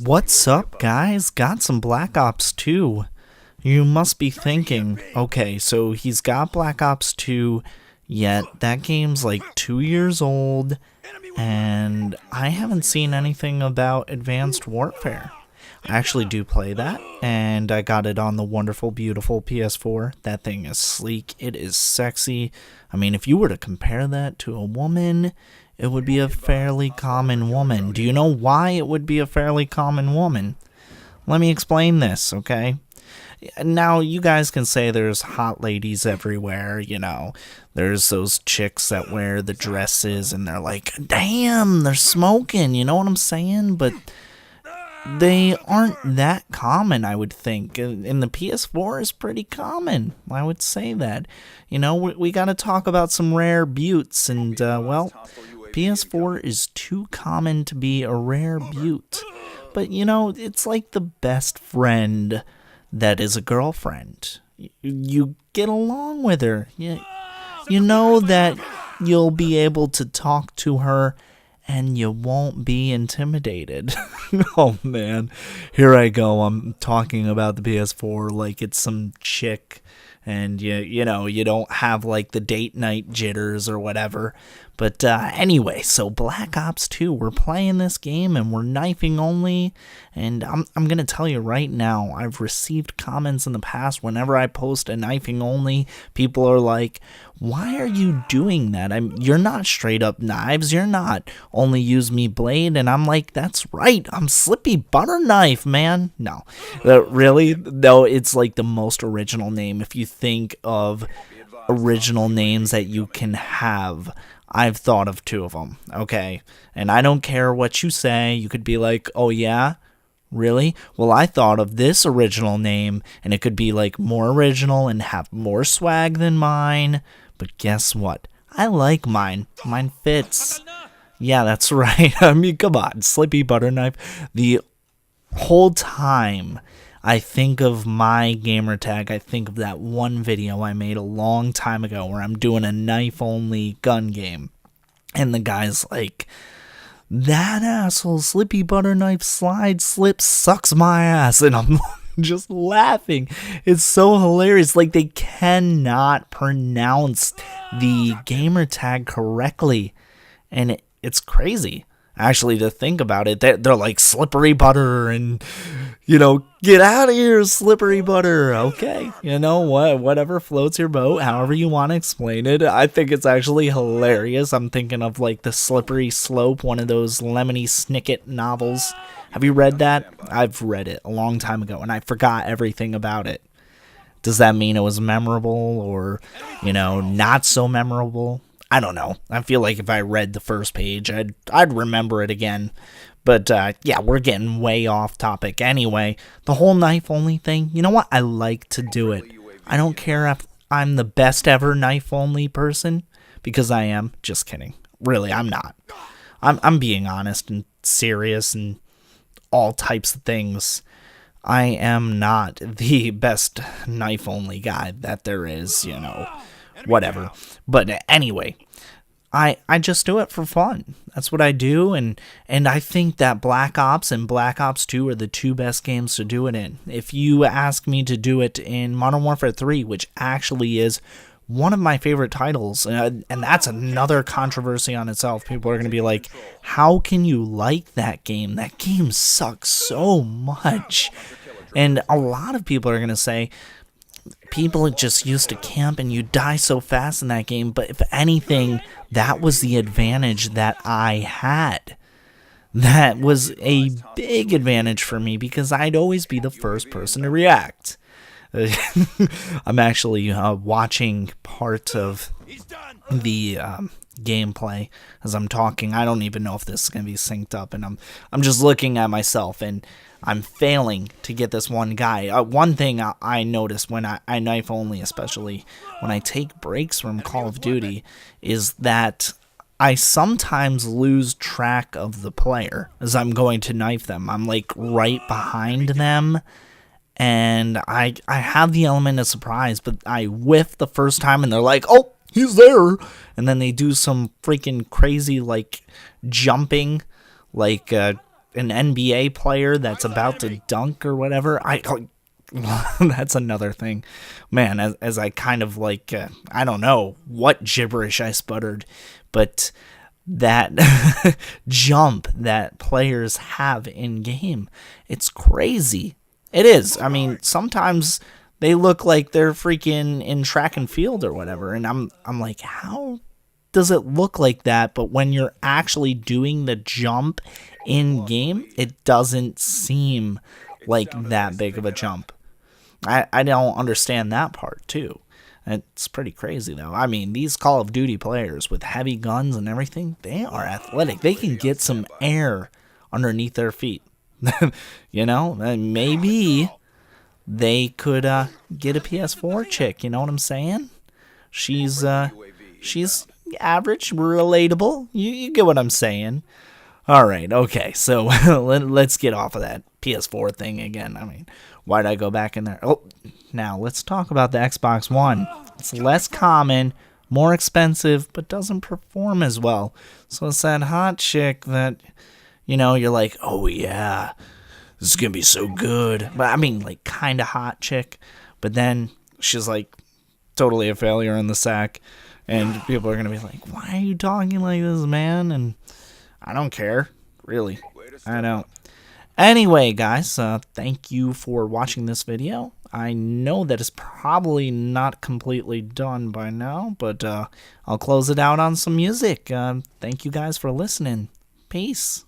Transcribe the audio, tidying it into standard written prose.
What's up, guys? Got some Black Ops 2. You must be thinking, okay, so he's got Black Ops 2, yet that game's like 2 years old, and I haven't seen anything about Advanced Warfare. I actually do play that, and I got it on the wonderful, beautiful PS4. That thing is sleek. It is sexy. I mean, if you were to compare that to a woman, it would be a fairly common woman. Do you know why it would be a fairly common woman? Let me explain this, okay? Now, you guys can say there's hot ladies everywhere, you know. There's those chicks that wear the dresses and they're like, damn, they're smoking, you know what I'm saying? But they aren't that common, I would think. And the PS4 is pretty common. I would say that. You know, we got to talk about some rare buttes. And, well, PS4 is too common to be a rare butte. But, you know, it's like the best friend that is a girlfriend. You get along with her. You know that you'll be able to talk to her and you won't be intimidated. Oh man, here I go. I'm talking about the PS4 like it's some chick, and you know, you don't have like the date night jitters or whatever. But anyway, so Black Ops 2, we're playing this game and we're knifing only, and I'm gonna tell you right now, I've received comments in the past whenever I post a knifing only. People are like, why are you doing that? You're not straight up knives, you're not only use me blade. And I'm like, that's right, I'm Slippy Butter Knife, man. No, really? No, it's like the most original name. If you think of original names that you can have, I've thought of 2 of them, okay? And I don't care what you say. You could be like, oh yeah? Really? Well, I thought of this original name, and it could be like more original and have more swag than mine. But guess what? I like mine. Mine fits. Yeah, that's right. I mean, come on. Slippy Butter Knife. The whole time I think of my gamer tag, I think of that one video I made a long time ago where I'm doing a knife-only gun game. And the guy's like, that asshole Slippy Butter Knife slide slip sucks my ass. And I'm just laughing. It's so hilarious. Like, they cannot pronounce the gamer tag correctly. And it's crazy. Actually, to think about it, they're like slippery butter and, you know, get out of here, slippery butter. Okay, you know what? Whatever floats your boat, however you want to explain it. I think it's actually hilarious. I'm thinking of like The Slippery Slope, one of those Lemony Snicket novels. Have you read that? I've read it a long time ago, and I forgot everything about it. Does that mean it was memorable or, you know, not so memorable? I don't know. I feel like if I read the first page, I'd remember it again. But, yeah, we're getting way off topic. Anyway, the whole knife-only thing, you know what? I like to do it. I don't care if I'm the best ever knife-only person, because I am. Just kidding. Really, I'm not. I'm being honest and serious and all types of things. I am not the best knife-only guy that there is, you know. Whatever. But anyway, I just do it for fun. That's what I do, and I think that Black Ops and Black Ops 2 are the 2 best games to do it in. If you ask me to do it in Modern Warfare 3, which actually is one of my favorite titles, and that's another controversy on itself. People are going to be like, how can you like that game? That game sucks so much. And a lot of people are going to say, people just used to camp and you die so fast in that game. But if anything, that was the advantage that I had. That was a big advantage for me because I'd always be the first person to react. I'm actually watching part of the gameplay as I'm talking. I don't even know if this is going to be synced up, and I'm just looking at myself and I'm failing to get this one guy. One thing I notice when I knife only, especially when I take breaks from Call of Duty, is that I sometimes lose track of the player as I'm going to knife them. I'm like right behind them, and I have the element of surprise, but I whiff the first time and they're like, oh, he's there, and then they do some freaking crazy like jumping, like an NBA player that's about to dunk or whatever. That's another thing, man. As I kind of like, I don't know what gibberish I sputtered, but that jump that players have in game, it's crazy. It is. I mean, sometimes they look like they're freaking in track and field or whatever, and I'm like, how does it look like that? But when you're actually doing the jump in game, it doesn't seem like that big of a jump. I don't understand that part too. It's pretty crazy though. I mean, these Call of Duty players with heavy guns and everything, they are athletic. They can get some air underneath their feet. You know, maybe they could get a PS4 chick. You know what I'm saying? She's average, relatable. You get what I'm saying. All right, okay, so let's get off of that PS4 thing again. I mean, why'd I go back in there? Oh, now let's talk about the Xbox One. It's less common, more expensive, but doesn't perform as well. So it's that hot chick that, you know, you're like, oh yeah, this is going to be so good. But I mean, like, kind of hot chick. But then she's like totally a failure in the sack. And people are going to be like, why are you talking like this, man? And I don't care, really. I don't. Anyway, guys, thank you for watching this video. I know that it's probably not completely done by now, but I'll close it out on some music. Thank you guys for listening. Peace.